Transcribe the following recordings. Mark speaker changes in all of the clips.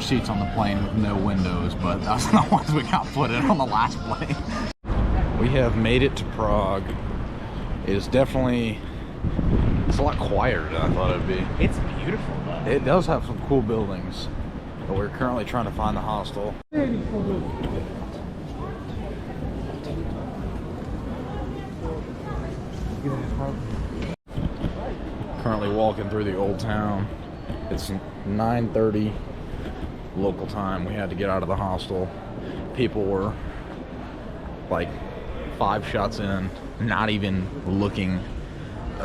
Speaker 1: seats on the plane with no windows, but that's the ones we got put in on the last plane. We have made it to Prague. It is definitely, it's a lot quieter than I thought it would be.
Speaker 2: It's beautiful though.
Speaker 1: It does have some cool buildings, but we're currently trying to find the hostel. Currently walking through the old town. It's 9:30 local time. We had to get out of the hostel. People were like 5 shots in, not even looking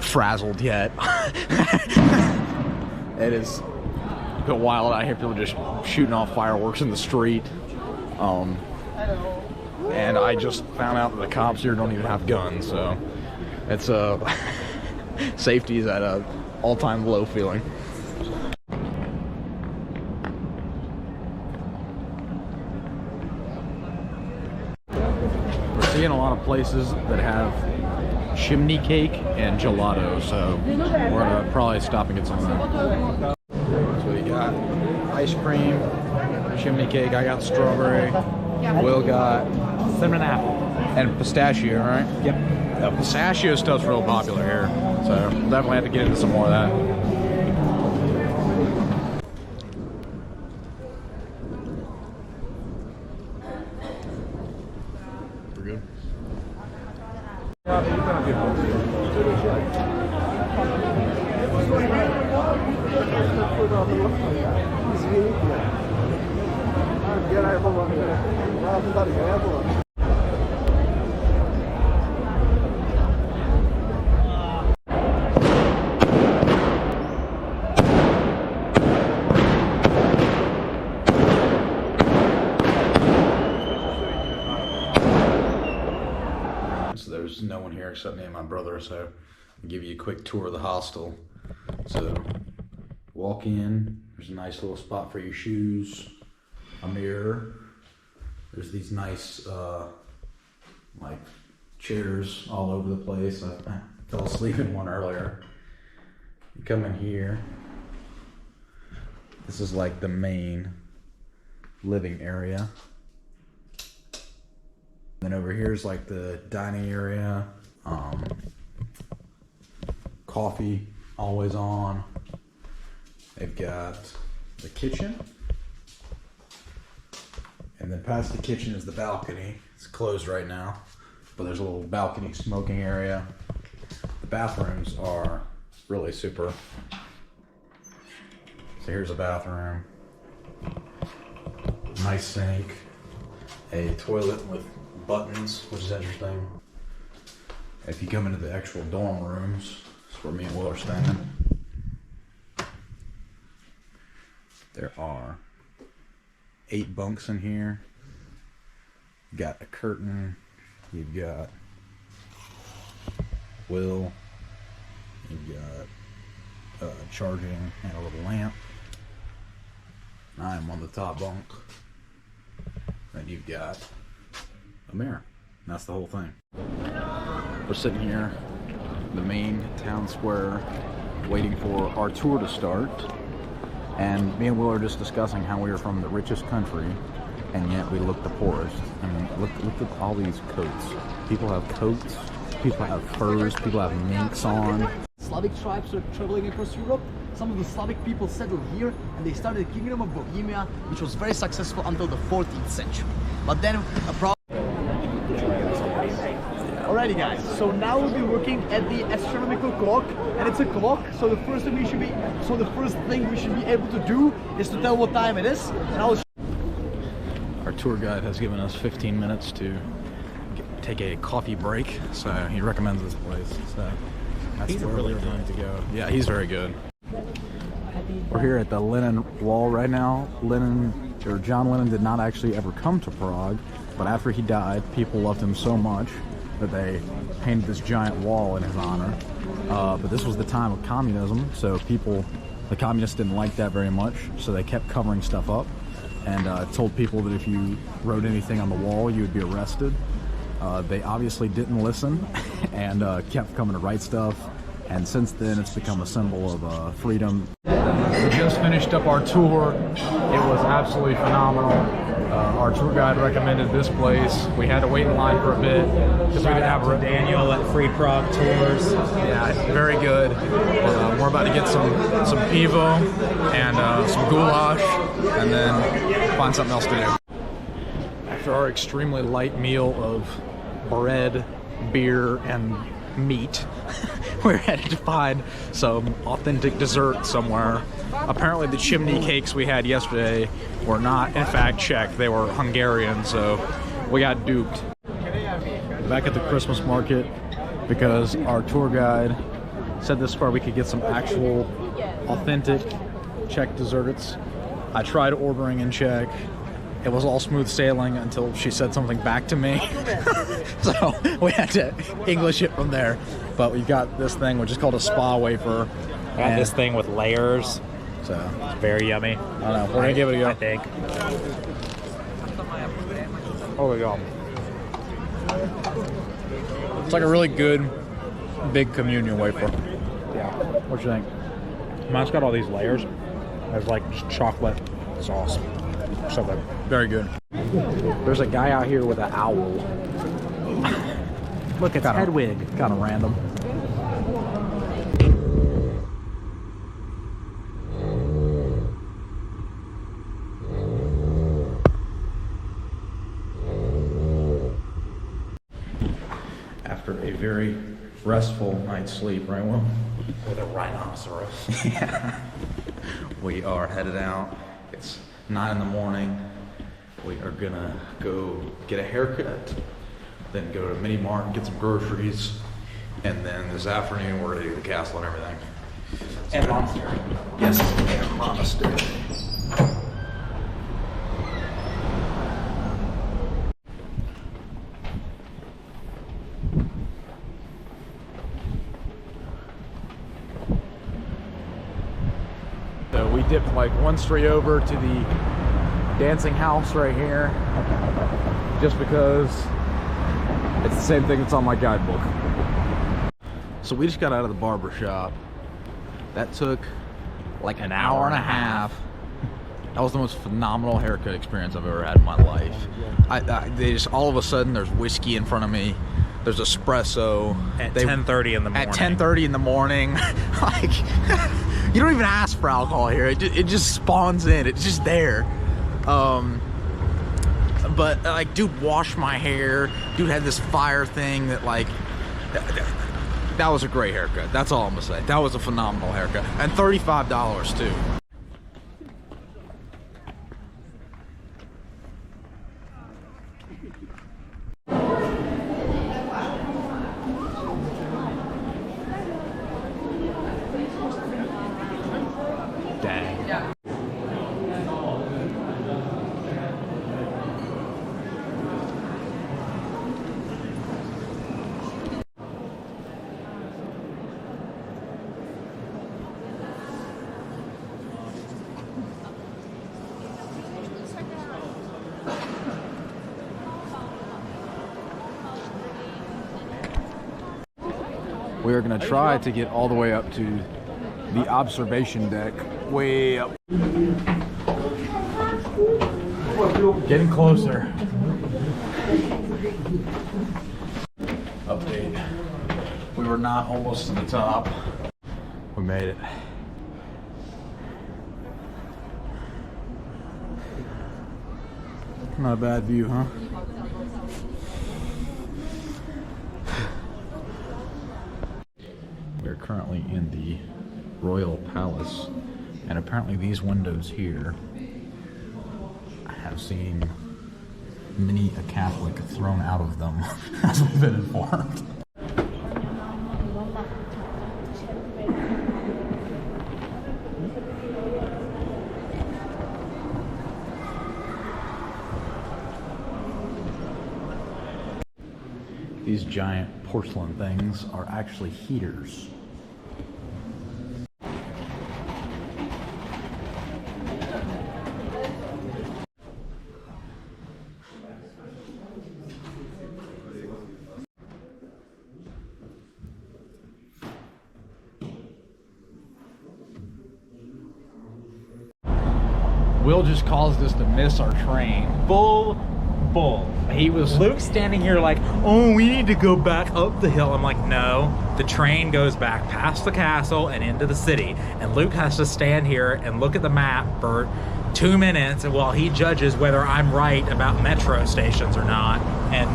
Speaker 1: frazzled yet. It is a bit wild out here. People are just shooting off fireworks in the street. And I just found out that the cops here don't even have guns, so it's safety is at a all-time low feeling. We're seeing a lot of places that have chimney cake and gelato, so we're probably stop and get some of that. So we got ice cream, chimney cake. I got strawberry. Will got cinnamon apple and pistachio, right? Yep. The pistachio stuff's real popular here, so we'll definitely have to get into some more of that. We're good. So there's no one here except me and my brother, so I'll give you a quick tour of the hostel. So walk in, there's a nice little spot for your shoes, a mirror. There's these nice like chairs all over the place. I fell asleep in one earlier. You come in here. This is like the main living area. Then over here is like the dining area. Coffee always on. They've got the kitchen. And then past the kitchen is the balcony. It's closed right now, but there's a little balcony smoking area. The bathrooms are really super. So here's a bathroom. Nice sink. A toilet with buttons, which is interesting. If you come into the actual dorm rooms, that's where me and Will are staying. There are 8 bunks in here. You got a curtain. You've got Will. You've got charging and a little lamp. I am on the top bunk. Then you've got a mirror. And that's the whole thing. We're sitting here in the main town square waiting for our tour to start. And me and Will are just discussing how we are from the richest country and yet we look the poorest. I mean, look at all these coats. People have coats, people have furs, people have minks on.
Speaker 3: Slavic tribes are traveling across Europe. Some of the Slavic people settled here and they started the Kingdom of Bohemia, which was very successful until the 14th century. But then a problem. Alrighty guys, so now we'll be looking at the astronomical clock, and it's a clock, so the first thing we should be able to do is to tell what time it is, and I'll
Speaker 1: Our tour guide has given us 15 minutes to take a coffee break, so he recommends this place. So that's where we're going to go. Yeah, he's very good. We're here at the Lenin Wall right now. John Lennon did not actually ever come to Prague, but after he died, people loved him so much that they painted this giant wall in his honor. But this was the time of communism, so the communists didn't like that very much, so they kept covering stuff up and told people that if you wrote anything on the wall, you would be arrested. They obviously didn't listen and kept coming to write stuff, and since then it's become a symbol of freedom. We just finished up our tour. It was absolutely phenomenal. Our tour guide recommended this place. We had to wait in line for a bit because we didn't have
Speaker 2: Daniel at Free Prague Tours.
Speaker 1: Yeah, very good. We're about to get some pivo and some goulash, and then find something else to do. After our extremely light meal of bread, beer, and meat, we're headed to find some authentic dessert somewhere. Apparently the chimney cakes we had yesterday were not, in fact, Czech. They were Hungarian, so we got duped. Back at the Christmas market because our tour guide said this is where we could get some actual authentic Czech desserts. I tried ordering in Czech. It was all smooth sailing until she said something back to me. So we had to English it from there. But we've got this thing which is called a spa wafer.
Speaker 2: I got this thing with layers.
Speaker 1: So
Speaker 2: It's very yummy.
Speaker 1: I don't know. We're gonna give it a go.
Speaker 2: I think.
Speaker 1: Oh my god. It's like a really good big communion wafer.
Speaker 2: Yeah.
Speaker 1: What you think?
Speaker 2: Mine's got all these layers. There's like just chocolate sauce. So good.
Speaker 1: Very good. There's a guy out here with an owl.
Speaker 2: Look, it's Hedwig.
Speaker 1: Kind of random. After a very restful night's sleep, right, Will?
Speaker 2: With a rhinoceros.
Speaker 1: Yeah. We are headed out. It's 9 in the morning. We are gonna go get a haircut, then go to Mini Mart and get some groceries, and then this afternoon we're gonna do the castle and everything.
Speaker 2: And monastery.
Speaker 1: Yes, and monastery. So we dipped like one street over to the dancing house right here, just because it's the same thing that's on my guidebook. So we just got out of the barber shop. That took like an hour and a half. That was the most phenomenal haircut experience I've ever had in my life. They just, all of a sudden, there's whiskey in front of me. There's espresso.
Speaker 2: At 10:30 in the morning.
Speaker 1: At 10:30 in the morning. Like, you don't even ask for alcohol here. It just spawns in. It's just there. But like, dude washed my hair. Dude had this fire thing that like, that was a great haircut. That's all I'm gonna say. That was a phenomenal haircut. And $35 too. We are going to try to get all the way up to the observation deck. Way up. Getting closer. Update. We were not almost to the top. We made it. Not a bad view, huh? We're currently in the Royal Palace, and apparently these windows here have seen many a Catholic thrown out of them, as we've been informed. These giant porcelain things are actually heaters. Will just caused us to miss our train.
Speaker 2: Bull.
Speaker 1: He was
Speaker 2: Luke's standing here like, oh, we need to go back up the hill. I'm like, no, the train goes back past the castle and into the city. And Luke has to stand here and look at the map for 2 minutes while he judges whether I'm right about metro stations or not. And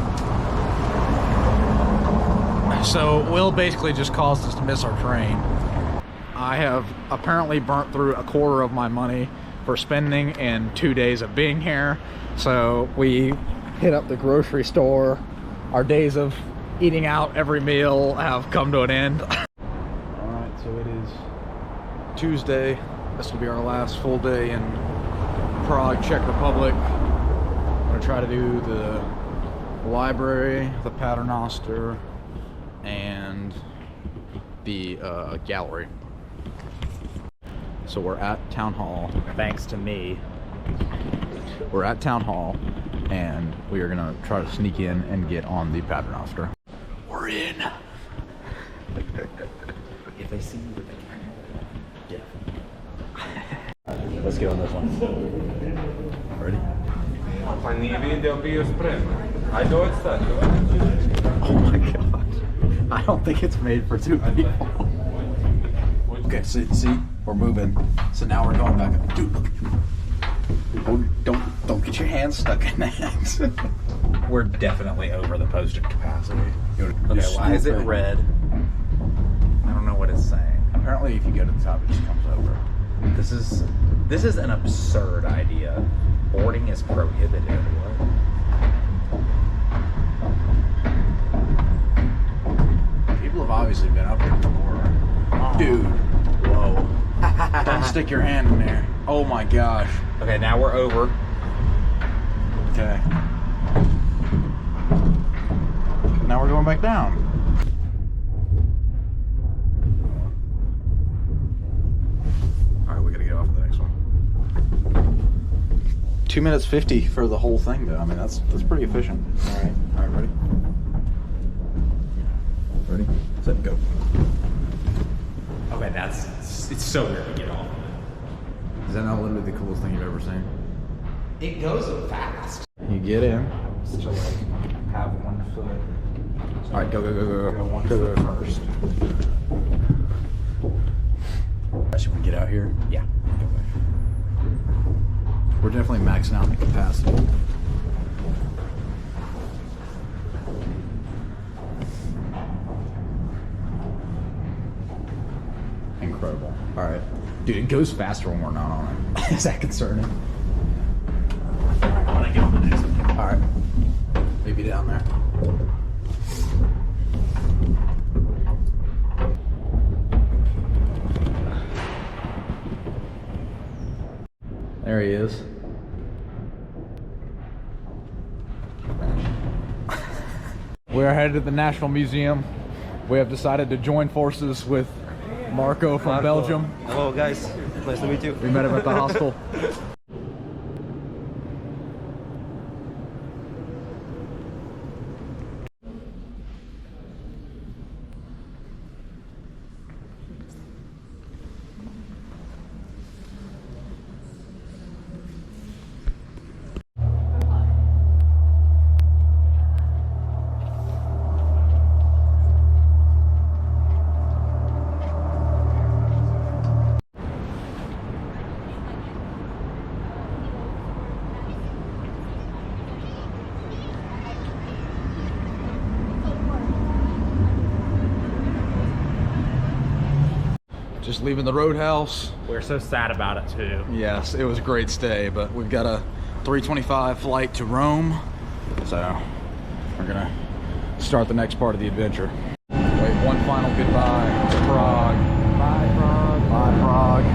Speaker 1: so Will basically just caused us to miss our train. I have apparently burnt through a quarter of my money for spending in 2 days of being here. So we hit up the grocery store. Our days of eating out every meal have come to an end. All right, so it is Tuesday. This will be our last full day in Prague, Czech Republic. I'm gonna try to do the library, the Paternoster, and the gallery. So we're at Town Hall.
Speaker 2: thanks to me.
Speaker 1: We're at Town Hall, and we are gonna try to sneak in and get on the Paternoster. We're in.
Speaker 2: If they see you, yeah. Let's get on this one.
Speaker 1: Ready?
Speaker 4: I do it, sir.
Speaker 1: Oh my gosh. I don't think it's made for 2 people. Okay, see, we're moving. So now we're going back. Dude, look at you. Oh, don't get your hands stuck in that.
Speaker 2: We're definitely over the posted capacity.
Speaker 1: Okay,
Speaker 2: Why is it red? I don't know what it's saying.
Speaker 1: Apparently, if you go to the top, it just comes over.
Speaker 2: This is an absurd idea. Boarding is prohibited. What?
Speaker 1: People have obviously been up here before. Dude, whoa. Don't stick your hand in there. Oh my gosh.
Speaker 2: Okay, now we're over.
Speaker 1: Okay. Now we're going back down. Alright, we gotta get off the next one. 2 minutes 50 for the whole thing though. I mean that's pretty efficient. Alright, ready? Ready? Set, go.
Speaker 2: Okay, it's so weird to get off.
Speaker 1: Is that not literally the coolest thing you've ever seen?
Speaker 2: It goes fast.
Speaker 1: You get in.
Speaker 2: Just like have 1 foot.
Speaker 1: Alright, go.
Speaker 2: Go 1 foot first.
Speaker 1: Should we get out here?
Speaker 2: Yeah.
Speaker 1: We're definitely maxing out the capacity. Incredible. Alright. Dude, it goes faster when we're not on it. Is that concerning?
Speaker 2: I want to get on the next one.
Speaker 1: Alright. Maybe down there. There he is. We are headed to the National Museum. We have decided to join forces with Marco from Belgium.
Speaker 4: Hello, guys. Nice to meet you.
Speaker 1: We met him at the hostel. Just leaving the Roadhouse.
Speaker 2: We're so sad about it too.
Speaker 1: Yes, it was a great stay, but we've got a 3:25 flight to Rome, so we're gonna start the next part of the adventure. Wait, one final goodbye to Prague. Bye, Prague. Bye, Prague.